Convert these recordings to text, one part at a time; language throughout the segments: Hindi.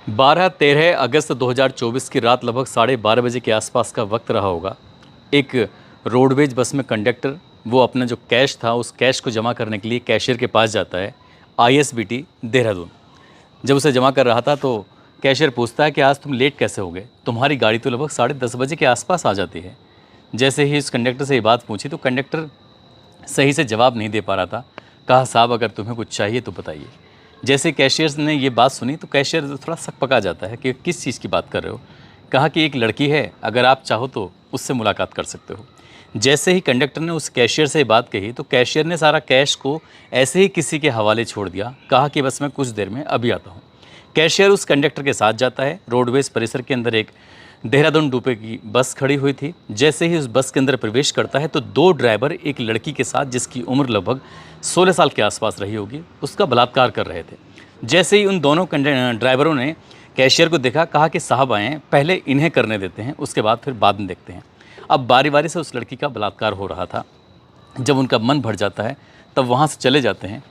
12-13 अगस्त 2024 की रात लगभग 12:30 बजे के आसपास का वक्त रहा होगा। एक रोडवेज बस में कंडक्टर वो अपना जो कैश था उस कैश को जमा करने के लिए कैशियर के पास जाता है, आईएसबीटी देहरादून। जब उसे जमा कर रहा था तो कैशियर पूछता है कि आज तुम लेट कैसे हो गए, तुम्हारी गाड़ी तो लगभग 10:30 बजे के आसपास आ जाती है। जैसे ही इस कंडक्टर से ये बात पूछी तो कंडक्टर सही से जवाब नहीं दे पा रहा था। कहा, साहब अगर तुम्हें कुछ चाहिए तो बताइए। जैसे कैशियर ने ये बात सुनी तो कैशियर थोड़ा सक पका जाता है कि किस चीज़ की बात कर रहे हो। कहा कि एक लड़की है, अगर आप चाहो तो उससे मुलाकात कर सकते हो। जैसे ही कंडक्टर ने उस कैशियर से बात कही तो कैशियर ने सारा कैश को ऐसे ही किसी के हवाले छोड़ दिया। कहा कि बस मैं कुछ देर में अभी आता हूँ। कैशियर उस कंडक्टर के साथ जाता है। रोडवेज परिसर के अंदर एक देहरादून डिपो की बस खड़ी हुई थी। जैसे ही उस बस के अंदर प्रवेश करता है तो दो ड्राइवर एक लड़की के साथ, जिसकी उम्र लगभग 16 साल के आसपास रही होगी, उसका बलात्कार कर रहे थे। जैसे ही उन दोनों ड्राइवरों ने कैशियर को देखा, कहा कि साहब आए हैं, पहले इन्हें करने देते हैं, उसके बाद में देखते हैं। अब बारी बारी से उस लड़की का बलात्कार हो रहा था। जब उनका मन भर जाता है तब वहाँ से चले जाते हैं।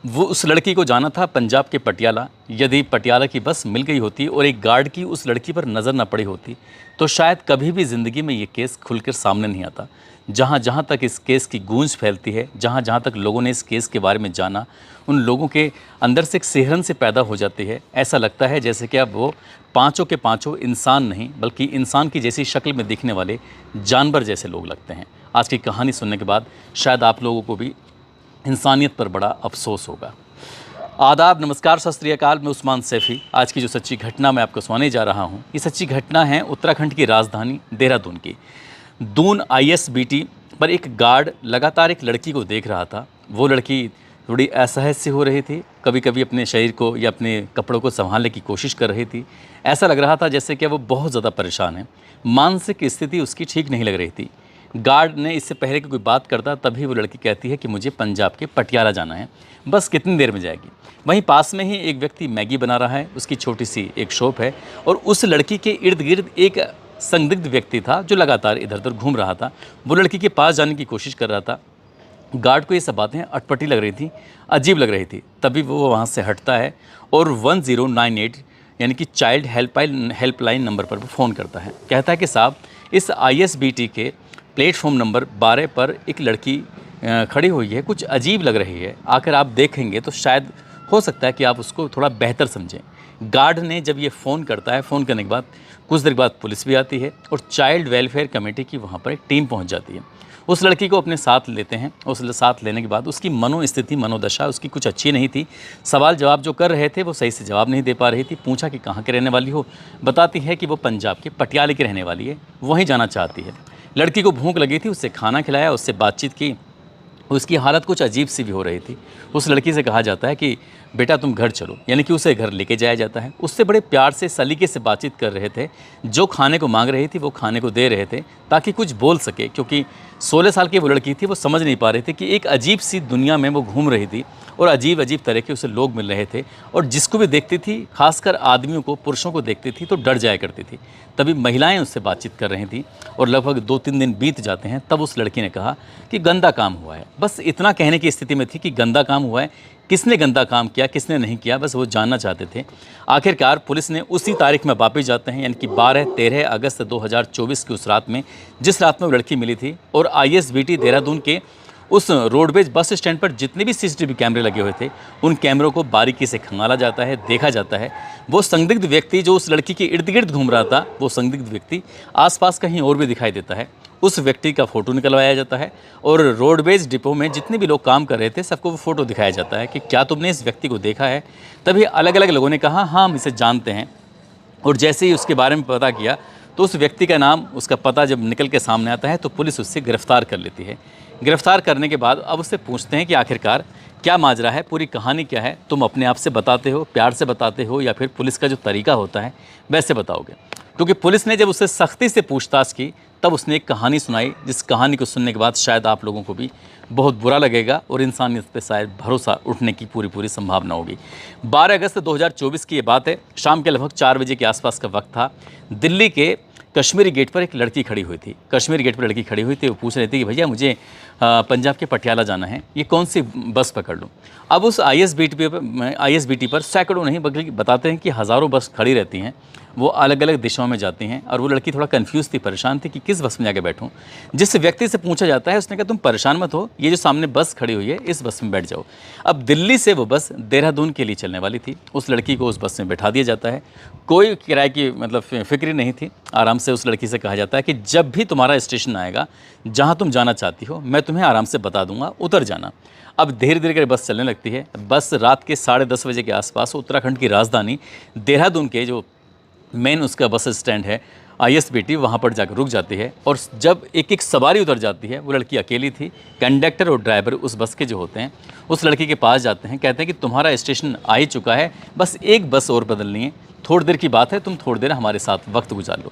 वो उस लड़की को जाना था पंजाब के पटियाला। यदि पटियाला की बस मिल गई होती और एक गार्ड की उस लड़की पर नज़र न पड़ी होती तो शायद कभी भी ज़िंदगी में ये केस खुलकर सामने नहीं आता। जहाँ जहाँ तक इस केस की गूंज फैलती है, जहाँ जहाँ तक लोगों ने इस केस के बारे में जाना, उन लोगों के अंदर से एक सिहरन से पैदा हो जाती है। ऐसा लगता है जैसे कि अब वो पाँचों के पाँचों इंसान नहीं बल्कि इंसान की जैसी शक्ल में दिखने वाले जानवर जैसे लोग लगते हैं। आज की कहानी सुनने के बाद शायद आप लोगों को भी इंसानियत पर बड़ा अफसोस होगा। आदाब, नमस्कार, सत श्री अकाल। मैं उस्मान सैफ़ी। आज की जो सच्ची घटना मैं आपको सुनाने जा रहा हूँ, ये सच्ची घटना है उत्तराखंड की राजधानी देहरादून की। दून आईएसबीटी पर एक गार्ड लगातार एक लड़की को देख रहा था। वो लड़की थोड़ी असहज सी हो रही थी, कभी कभी अपने शरीर को या अपने कपड़ों को संभालने की कोशिश कर रही थी। ऐसा लग रहा था जैसे कि वो बहुत ज़्यादा परेशान है, मानसिक स्थिति उसकी ठीक नहीं लग रही थी। गार्ड ने इससे पहले कि कोई बात करता तभी वो लड़की कहती है कि मुझे पंजाब के पटियाला जाना है, बस कितनी देर में जाएगी। वहीं पास में ही एक व्यक्ति मैगी बना रहा है, उसकी छोटी सी एक शॉप है और उस लड़की के इर्द गिर्द एक संदिग्ध व्यक्ति था जो लगातार इधर उधर घूम रहा था। वो लड़की के पास जाने की कोशिश कर रहा था। गार्ड को ये सब बातें अटपटी लग रही थी, अजीब लग रही थी। तभी वो वहाँ से हटता है और 1098 यानी कि चाइल्ड हेल्पलाइन नंबर पर वो फ़ोन करता है। कहता है कि साहब, इस आईएसबीटी के प्लेटफॉर्म नंबर 12 पर एक लड़की खड़ी हुई है, कुछ अजीब लग रही है, आकर आप देखेंगे तो शायद हो सकता है कि आप उसको थोड़ा बेहतर समझें। गार्ड ने जब ये फ़ोन करता है, फ़ोन करने के बाद कुछ देर बाद पुलिस भी आती है और चाइल्ड वेलफेयर कमेटी की वहाँ पर एक टीम पहुँच जाती है। उस लड़की को अपने साथ लेते हैं। उस साथ लेने के बाद उसकी मनोस्थिति, मनोदशा उसकी कुछ अच्छी नहीं थी। सवाल जवाब जो कर रहे थे वो सही से जवाब नहीं दे पा रही थी। पूछा कि कहाँ के रहने वाली हो, बताती है कि वो पंजाब के पटियाले की रहने वाली है, वहीं जाना चाहती है। लड़की को भूख लगी थी, उससे खाना खिलाया, उससे बातचीत की। उसकी हालत कुछ अजीब सी भी हो रही थी। उस लड़की से कहा जाता है कि बेटा तुम घर चलो, यानी कि उसे घर लेके जाया जाता है। उससे बड़े प्यार से, सलीके से बातचीत कर रहे थे। जो खाने को मांग रही थी वो खाने को दे रहे थे ताकि कुछ बोल सके, क्योंकि 16 साल की वो लड़की थी, वो समझ नहीं पा रही थी कि एक अजीब सी दुनिया में वो घूम रही थी और अजीब अजीब तरह के उसे लोग मिल रहे थे। और जिसको भी देखती थी, खासकर आदमियों को, पुरुषों को देखती थी तो डर जाया करती थी। तभी महिलाएं उससे बातचीत कर रही थी और लगभग 2-3 दिन बीत जाते हैं। तब उस लड़की ने कहा कि गंदा काम हुआ है। बस इतना कहने की स्थिति में थी कि गंदा काम हुआ है, किसने गंदा काम किया, किसने नहीं किया, बस वो जानना चाहते थे। आखिरकार पुलिस ने उसी तारीख में वापस जाते हैं, यानी कि 12-13 अगस्त 2024 की उस रात में, जिस रात में वो लड़की मिली थी। और आईएसबीटी देहरादून के उस रोडवेज बस स्टैंड पर जितने भी सीसीटीवी कैमरे लगे हुए थे, उन कैमरों को बारीकी से खंगाला जाता है, देखा जाता है। वो संदिग्ध व्यक्ति जो उस लड़की के इर्द गिर्द घूम रहा था, वो संदिग्ध व्यक्ति आसपास कहीं और भी दिखाई देता है। उस व्यक्ति का फ़ोटो निकलवाया जाता है और रोडवेज डिपो में जितने भी लोग काम कर रहे थे सबको वो फ़ोटो दिखाया जाता है कि क्या तुमने इस व्यक्ति को देखा है। तभी अलग अलग लोगों ने कहा हाँ, हम इसे जानते हैं। और जैसे ही उसके बारे में पता किया तो उस व्यक्ति का नाम, उसका पता जब निकल के सामने आता है तो पुलिस उससे गिरफ़्तार कर लेती है। गिरफ़्तार करने के बाद अब उससे पूछते हैं कि आखिरकार क्या माजरा है, पूरी कहानी क्या है, तुम अपने आप से बताते हो, प्यार से बताते हो, या फिर पुलिस का जो तरीका होता है वैसे बताओगे। क्योंकि पुलिस ने जब उससे सख्ती से पूछताछ की तब उसने एक कहानी सुनाई, जिस कहानी को सुनने के बाद शायद आप लोगों को भी बहुत बुरा लगेगा और इंसानियत पे शायद भरोसा उठने की पूरी संभावना होगी। 12 अगस्त 2024 की ये बात है। शाम के लगभग 4 बजे के आसपास का वक्त था। दिल्ली के कश्मीरी गेट पर एक लड़की खड़ी हुई थी। कश्मीरी गेट पर लड़की खड़ी हुई थी, वो पूछ रही थी कि भैया मुझे पंजाब के पटियाला जाना है, ये कौन सी बस पकड़ लूँ। अब उस आईएसबीटी पर सैकड़ों नहीं बल्कि बताते हैं कि हज़ारों बस खड़ी रहती हैं, वो अलग अलग दिशाओं में जाती हैं। और वो लड़की थोड़ा कंफ्यूज थी, परेशान थी कि किस बस में जाके बैठूं। जिस व्यक्ति से पूछा जाता है उसने कहा तुम परेशान मत हो, ये जो सामने बस खड़ी हुई है इस बस में बैठ जाओ। अब दिल्ली से वो बस देहरादून के लिए चलने वाली थी। उस लड़की को उस बस में बैठा दिया जाता है, कोई किराए की मतलब फिक्र नहीं थी। आराम से उस लड़की से कहा जाता है कि जब भी तुम्हारा स्टेशन आएगा जहाँ तुम जाना चाहती हो मैं तुम्हें आराम से बता दूंगा, उतर जाना। अब धीरे धीरे कर बस चलने लगती है। बस रात के 10:30 बजे के आसपास उत्तराखंड की राजधानी देहरादून के जो मेन उसका बस स्टैंड है आईएसबीटी, वहाँ पर जाकर रुक जाती है। और जब एक एक सवारी उतर जाती है, वो लड़की अकेली थी। कंडक्टर और ड्राइवर उस बस के जो होते हैं उस लड़की के पास जाते हैं, कहते हैं कि तुम्हारा स्टेशन आ ही चुका है, बस एक बस और बदलनी है, थोड़ी देर की बात है, तुम थोड़ी देर हमारे साथ वक्त गुजार लो।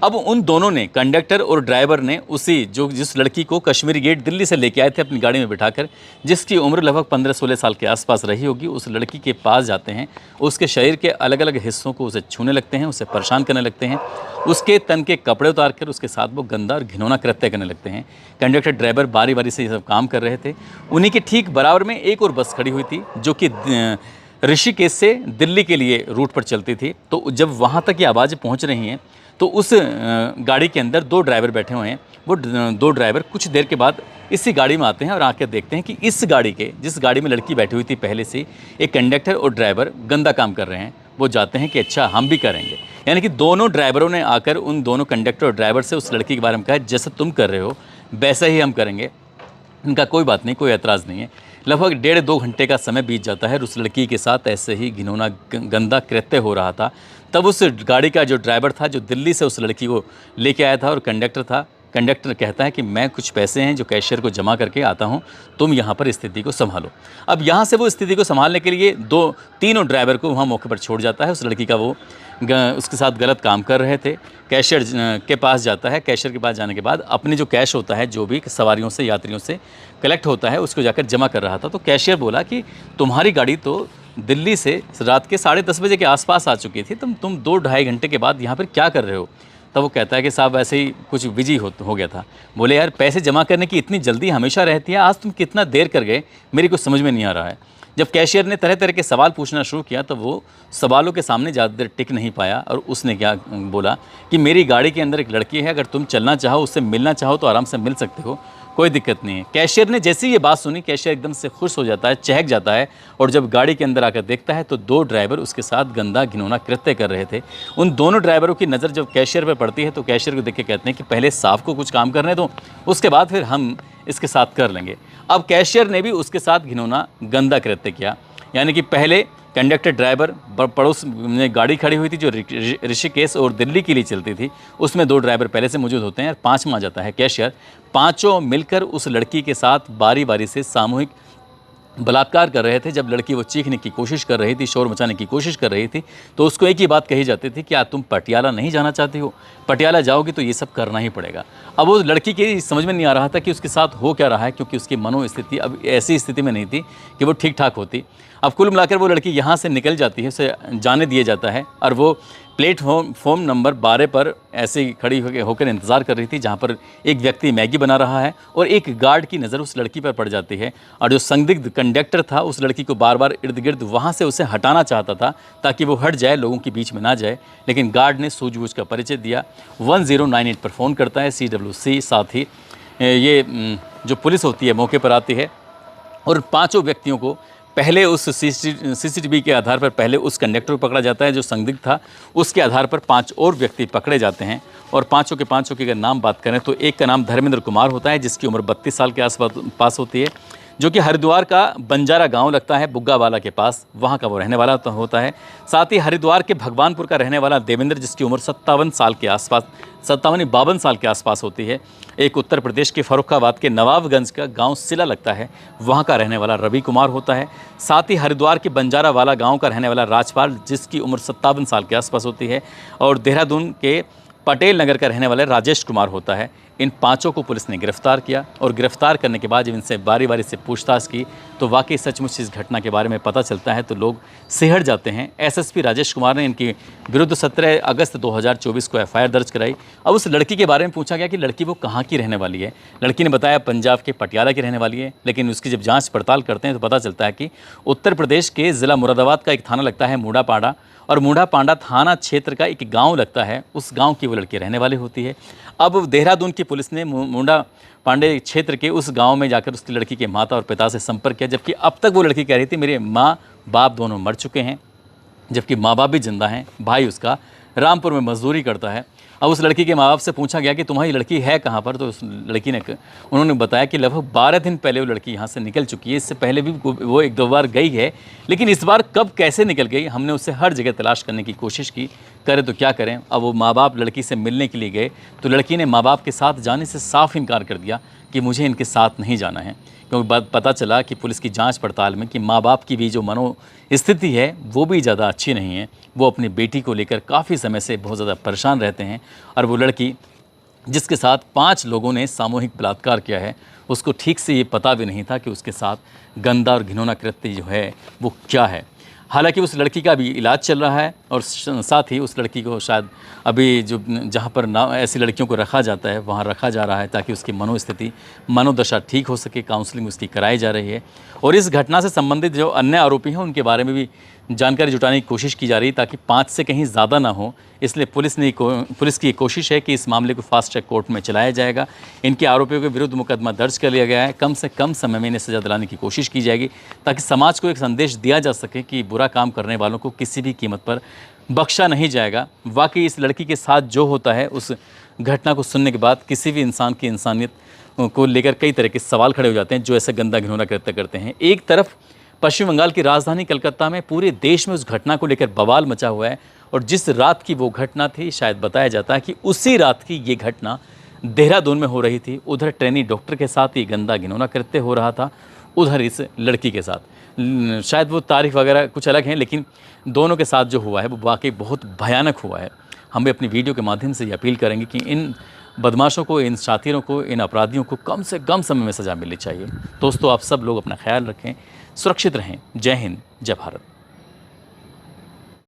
अब उन दोनों ने, कंडक्टर और ड्राइवर ने, जिस लड़की को कश्मीरी गेट दिल्ली से लेके आए थे अपनी गाड़ी में बिठाकर, जिसकी उम्र लगभग 15-16 साल के आसपास रही होगी, उस लड़की के पास जाते हैं। उसके शरीर के अलग अलग हिस्सों को उसे छूने लगते हैं, उसे परेशान करने लगते हैं, उसके तन के कपड़े उतार कर उसके साथ वो गंदा और घिनौना कृत्य करने लगते हैं। कंडक्टर ड्राइवर बारी बारी से ये सब काम कर रहे थे। उन्हीं के ठीक बराबर में एक और बस खड़ी हुई थी जो कि ऋषिकेश से दिल्ली के लिए रूट पर चलती थी। तो जब वहाँ तक ये आवाज़ें पहुँच रही हैं तो उस गाड़ी के अंदर 2 ड्राइवर बैठे हुए हैं। वो 2 ड्राइवर कुछ देर के बाद इसी गाड़ी में आते हैं और आकर देखते हैं कि इस गाड़ी के, जिस गाड़ी में लड़की बैठी हुई थी पहले से, एक कंडक्टर और ड्राइवर गंदा काम कर रहे हैं। वो जाते हैं कि अच्छा हम भी करेंगे। यानी कि दोनों ड्राइवरों ने आकर उन दोनों कंडक्टर और ड्राइवर से उस लड़की के बारे में कहा जैसा तुम कर रहे हो वैसा ही हम करेंगे। इनका कोई बात नहीं, कोई ऐतराज़ नहीं है। लगभग 1.5-2 घंटे का समय बीत जाता है और उस लड़की के साथ ऐसे ही घिनौना गंदा कृत्य हो रहा था। तब उस गाड़ी का जो ड्राइवर था, जो दिल्ली से उस लड़की को लेके आया था, और कंडक्टर कहता है कि मैं कुछ पैसे हैं जो कैशियर को जमा करके आता हूं, तुम यहां पर स्थिति को संभालो। अब यहां से वो स्थिति को संभालने के लिए तीनों ड्राइवर को वहां मौके पर छोड़ जाता है। उस लड़की का वो उसके साथ गलत काम कर रहे थे। कैशियर के पास जाता है। कैशियर के पास जाने के बाद अपने जो कैश होता है, जो भी सवारियों से, यात्रियों से कलेक्ट होता है, उसको जाकर जमा कर रहा था। तो कैशियर बोला कि तुम्हारी गाड़ी तो दिल्ली से रात के 10:30 बजे के आसपास आ चुकी थी, तुम 2-2.5 घंटे के बाद यहाँ पर क्या कर रहे हो। तब वो कहता है कि साहब वैसे ही कुछ बिजी हो गया था। बोले यार पैसे जमा करने की इतनी जल्दी हमेशा रहती है, आज तुम कितना देर कर गए, मेरी कुछ समझ में नहीं आ रहा है। जब कैशियर ने तरह तरह के सवाल पूछना शुरू किया तो वो सवालों के सामने ज़्यादा देर टिक नहीं पाया और उसने क्या बोला कि मेरी गाड़ी के अंदर एक लड़की है, अगर तुम चलना चाहो, उससे मिलना चाहो तो आराम से मिल सकते हो, कोई दिक्कत नहीं है। कैशियर ने जैसे ही ये बात सुनी, कैशियर एकदम से खुश हो जाता है, चहक जाता है, और जब गाड़ी के अंदर आकर देखता है तो 2 ड्राइवर उसके साथ गंदा घिनौना कृत्य कर रहे थे। उन दोनों ड्राइवरों की नज़र जब कैशियर पर पड़ती है तो कैशियर को देख के कहते हैं कि पहले साहब को कुछ काम करने दो, उसके बाद फिर हम इसके साथ कर लेंगे। अब कैशियर ने भी उसके साथ घिनौना गंदा कृत्य किया। यानी कि पहले कंडक्टर ड्राइवर, पड़ोस में गाड़ी खड़ी हुई थी जो ऋषिकेश और दिल्ली के लिए चलती थी, उसमें 2 ड्राइवर पहले से मौजूद होते हैं और 5वां आ जाता है कैशियर। पांचों मिलकर उस लड़की के साथ बारी बारी से सामूहिक बलात्कार कर रहे थे। जब लड़की वो चीखने की कोशिश कर रही थी, शोर मचाने की कोशिश कर रही थी, तो उसको एक ही बात कही जाती थी, क्या तुम पटियाला नहीं जाना चाहती हो? पटियाला जाओगी तो ये सब करना ही पड़ेगा। अब वो लड़की की समझ में नहीं आ रहा था कि उसके साथ हो क्या रहा है, क्योंकि उसकी मनोस्थिति अब ऐसी स्थिति में नहीं थी कि वो ठीक ठाक होती। अब कुल मिलाकर वो लड़की यहाँ से निकल जाती है, उसे जाने दिया जाता है, और वो प्लेटफॉर्म नंबर 12 पर ऐसे ही खड़ी होकर इंतज़ार कर रही थी, जहाँ पर एक व्यक्ति मैगी बना रहा है, और एक गार्ड की नज़र उस लड़की पर पड़ जाती है। और जो संदिग्ध कंडक्टर था उस लड़की को बार बार इर्द गिर्द वहाँ से उसे हटाना चाहता था ताकि वो हट जाए, लोगों के बीच में ना जाए, लेकिन गार्ड ने सूझबूझ का परिचय दिया। 1098 पर फ़ोन करता है CWC। साथ ही ये जो पुलिस होती है मौके पर आती है और 5 व्यक्तियों को पहले उस CCTV के आधार पर पहले उस कंडक्टर को पकड़ा जाता है जो संदिग्ध था, उसके आधार पर 5 और व्यक्ति पकड़े जाते हैं। और पाँचों की अगर नाम बात करें तो एक का नाम धर्मेंद्र कुमार होता है, जिसकी उम्र 32 साल के आसपास होती है, जो कि हरिद्वार का बंजारा गांव लगता है बुग्गावाला के पास, वहां का वो रहने वाला होता है। साथ ही हरिद्वार के भगवानपुर का रहने वाला देवेंद्र, जिसकी उम्र 57 साल के आसपास, 52 साल के आसपास होती है। एक उत्तर प्रदेश के फर्रुखाबाद के नवाबगंज का गांव सिला लगता है, वहां का रहने वाला रवि कुमार होता है। साथ ही हरिद्वार के बंजारा वाला गाँव का रहने वाला राजपाल, जिसकी उम्र 57 साल के आसपास होती है। और देहरादून के पटेल नगर का रहने वाला राजेश कुमार होता है। इन पांचों को पुलिस ने गिरफ्तार किया और गिरफ्तार करने के बाद जब इनसे बारी बारी से पूछताछ की तो वाकई सचमुच इस घटना के बारे में पता चलता है तो लोग सिहर जाते हैं। एसएसपी राजेश कुमार ने इनके विरुद्ध 17 अगस्त 2024 को एफआईआर दर्ज कराई। अब उस लड़की के बारे में पूछा गया कि लड़की वो कहाँ की रहने वाली है। लड़की ने बताया पंजाब के पटियाला की रहने वाली है, लेकिन उसकी जब जाँच पड़ताल करते हैं तो पता चलता है कि उत्तर प्रदेश के ज़िला मुरादाबाद का एक थाना लगता है मूढ़ापाड़ा, और मूढ़ापाड़ा थाना क्षेत्र का एक गांव लगता है, उस गांव की वो लड़की रहने वाली होती है। अब देहरादून की पुलिस ने मूढ़ापाड़ा क्षेत्र के उस गांव में जाकर उसकी लड़की के माता और पिता से संपर्क किया, जबकि अब तक वो लड़की कह रही थी मेरे माँ बाप दोनों मर चुके हैं, जबकि माँ बाप भी जिंदा हैं। भाई उसका रामपुर में मजदूरी करता है। अब उस लड़की के माँ बाप से पूछा गया कि तुम्हारी लड़की है कहाँ पर, तो उस लड़की ने उन्होंने बताया कि लगभग 12 दिन पहले वो लड़की यहाँ से निकल चुकी है। इससे पहले भी वो एक दो बार गई है, लेकिन इस बार कब कैसे निकल गई हमने उससे हर जगह तलाश करने की कोशिश की, करें तो क्या करें। अब वो माँ बाप लड़की से मिलने के लिए गए तो लड़की ने माँ बाप के साथ जाने से साफ इनकार कर दिया कि मुझे इनके साथ नहीं जाना है, क्योंकि पता चला कि पुलिस की जांच पड़ताल में कि माँ बाप की भी जो मनोस्थिति है वो भी ज़्यादा अच्छी नहीं है। वो अपनी बेटी को लेकर काफ़ी समय से बहुत ज़्यादा परेशान रहते हैं, और वो लड़की जिसके साथ 5 लोगों ने सामूहिक बलात्कार किया है उसको ठीक से ये पता भी नहीं था कि उसके साथ गंदा और घिनौना कृत्य जो है वो क्या है। हालांकि उस लड़की का भी इलाज चल रहा है, और साथ ही उस लड़की को शायद अभी जो जहाँ पर ना ऐसी लड़कियों को रखा जाता है वहाँ रखा जा रहा है ताकि उसकी मनोस्थिति मनोदशा ठीक हो सके, काउंसलिंग उसकी कराई जा रही है। और इस घटना से संबंधित जो अन्य आरोपी हैं उनके बारे में भी जानकारी जुटाने की कोशिश की जा रही है ताकि 5 से कहीं ज़्यादा ना हो। इसलिए पुलिस की कोशिश है कि इस मामले को फास्ट ट्रैक कोर्ट में चलाया जाएगा। इनके आरोपियों के विरुद्ध मुकदमा दर्ज कर लिया गया है। कम से कम समय में इन्हें सजा दिलाने की कोशिश की जाएगी ताकि समाज को एक संदेश दिया जा सके कि बुरा काम करने वालों को किसी भी कीमत पर बख्शा नहीं जाएगा। वाकई इस लड़की के साथ जो होता है उस घटना को सुनने के बाद किसी भी इंसान की इंसानियत को लेकर कई तरह के सवाल खड़े हो जाते हैं जो ऐसे गंदा घिनौना कृत्य करते हैं। एक तरफ पश्चिम बंगाल की राजधानी कलकत्ता में पूरे देश में उस घटना को लेकर बवाल मचा हुआ है, और जिस रात की वो घटना थी शायद बताया जाता है कि उसी रात की ये घटना देहरादून में हो रही थी। उधर ट्रेनी डॉक्टर के साथ ये गंदा घिनौना कृत्य हो रहा था, उधर इस लड़की के साथ। शायद वो तारीख वगैरह कुछ अलग हैं, लेकिन दोनों के साथ जो हुआ है वो वाकई बहुत भयानक हुआ है। हम भी अपनी वीडियो के माध्यम से ये अपील करेंगे कि इन बदमाशों को, इन शातिरों को, इन अपराधियों को कम से कम समय में सज़ा मिलनी चाहिए। दोस्तों, आप सब लोग अपना ख्याल रखें, सुरक्षित रहें। जय हिंद, जय भारत।